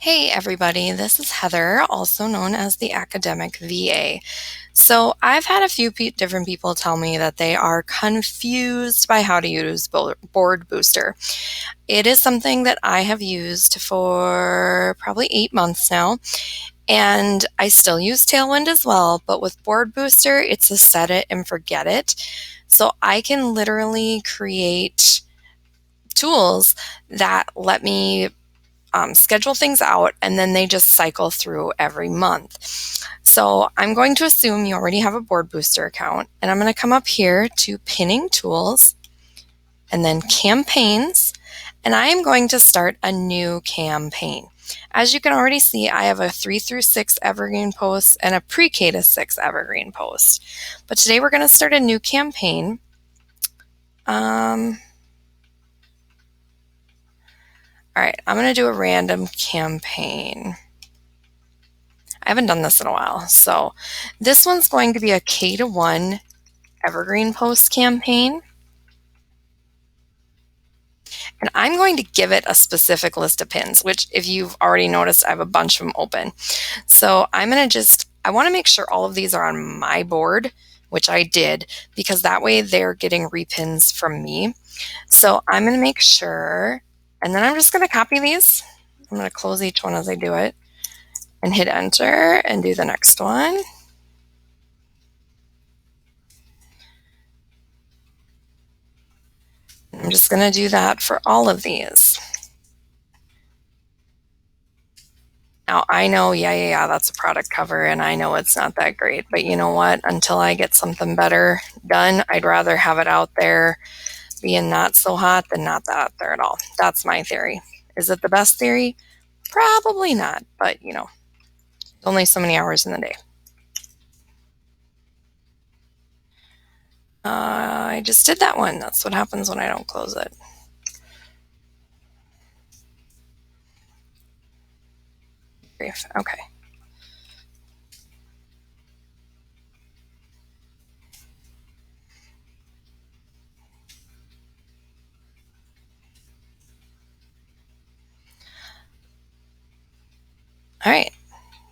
Hey everybody, this is Heather, also known as the Academic VA. So I've had a few different people tell me that they are confused by how to use BoardBooster. It is something that I have used for probably 8 months now, and I still use Tailwind as well, but with BoardBooster, it's a set it and forget it. So I can literally create tools that let me schedule things out, and then they just cycle through every month. So I'm going to assume you already have a BoardBooster account, and I'm going to come up here to Pinning Tools, and then Campaigns, and I am going to start a new campaign. As you can already see, I have a 3 through 6 evergreen post and a pre-K to 6 evergreen post. But today we're going to start a new campaign. All right, I'm going to do a random campaign. I haven't done this in a while. So this one's going to be a K to 1 evergreen post campaign. And I'm going to give it a specific list of pins, which if you've already noticed, I have a bunch of them open. So I'm going to I want to make sure all of these are on my board, which I did, because that way they're getting repins from me. So I'm going to make sure, and then I'm just going to copy these. I'm going to close each one as I do it and hit enter and do the next one. I'm just going to do that for all of these. Now, I know, yeah, that's a product cover, and I know it's not that great, but you know what? Until I get something better done, I'd rather have it out there being not so hot than not that out there at all. That's my theory. Is it the best theory? Probably not, but you know, only so many hours in the day. I just did that one. That's what happens when I don't close it. Okay. All right.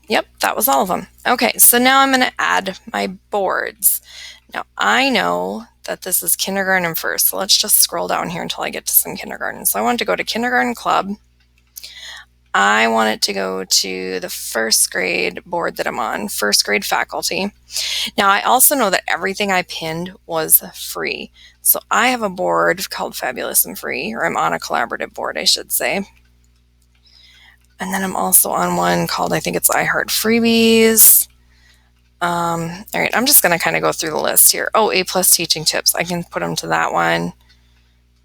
Yep, that was all of them. Okay, so now I'm going to add my boards. Now, I know that this is kindergarten first, so let's just scroll down here until I get to some kindergarten. So I want to go to kindergarten club. I want it to go to the first grade board that I'm on, first grade faculty. Now, I also know that everything I pinned was free. So I have a board called Fabulous and Free, or I'm on a collaborative board, I should say. And then I'm also on one called, I think it's I Heart Freebies. All right, I'm just going to kind of go through the list here. Oh, A+ teaching tips. I can put them to that one.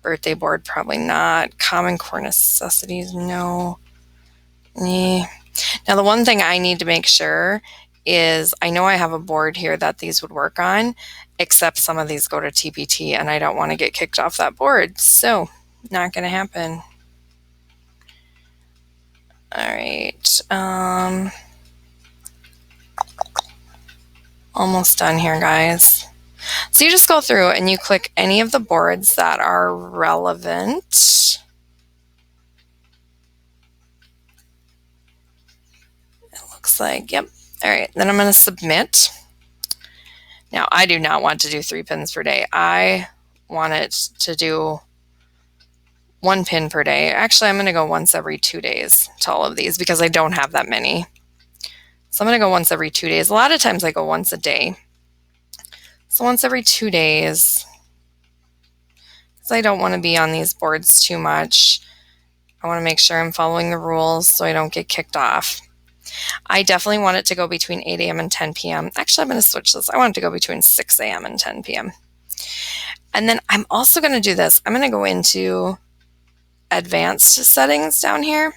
Birthday board, probably not. Common Core necessities, no. Now, the one thing I need to make sure is I know I have a board here that these would work on, except some of these go to TPT, and I don't want to get kicked off that board. So, not going to happen. All right. Almost done here, guys. So you just go through and you click any of the boards that are relevant. It looks like, yep. All right, then I'm going to submit. Now, I do not want to do 3 pins per day. I want it to do 1 pin per day. Actually, I'm going to go once every 2 days to all of these because I don't have that many. So I'm going to go once every 2 days. A lot of times I go once a day. So once every 2 days, because I don't want to be on these boards too much. I want to make sure I'm following the rules so I don't get kicked off. I definitely want it to go between 8 a.m. and 10 p.m. Actually, I'm going to switch this. I want it to go between 6 a.m. and 10 p.m. And then I'm also going to do this. I'm going to go into advanced settings down here.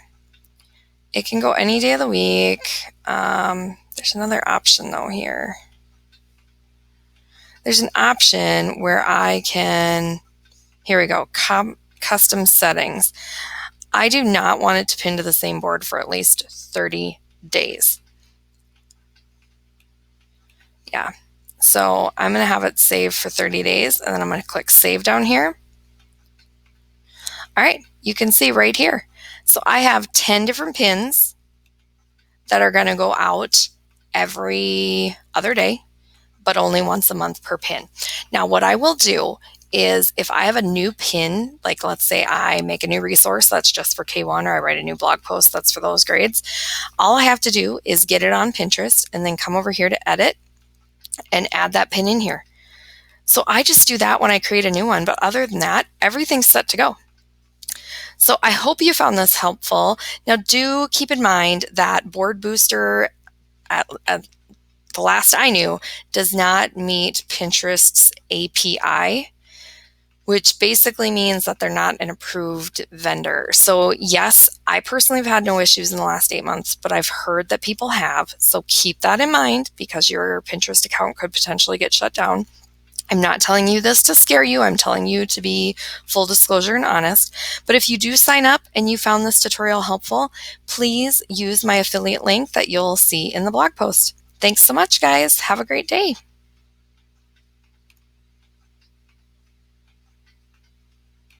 It can go any day of the week. There's another option though here. There's an option where I can, here we go, custom settings. I do not want it to pin to the same board for at least 30 days. Yeah, so I'm going to have it saved for 30 days, and then I'm going to click Save down here. All right, you can see right here. So I have 10 different pins that are going to go out every other day, but only once a month per pin. Now, what I will do is if I have a new pin, like let's say I make a new resource that's just for K1, or I write a new blog post that's for those grades, all I have to do is get it on Pinterest and then come over here to edit and add that pin in here. So I just do that when I create a new one, but other than that, everything's set to go. So I hope you found this helpful. Now do keep in mind that BoardBooster, at the last I knew, does not meet Pinterest's API, which basically means that they're not an approved vendor. So yes, I personally have had no issues in the last 8 months, but I've heard that people have. So keep that in mind because your Pinterest account could potentially get shut down. I'm not telling you this to scare you. I'm telling you to be full disclosure and honest. But if you do sign up and you found this tutorial helpful, please use my affiliate link that you'll see in the blog post. Thanks so much, guys. Have a great day.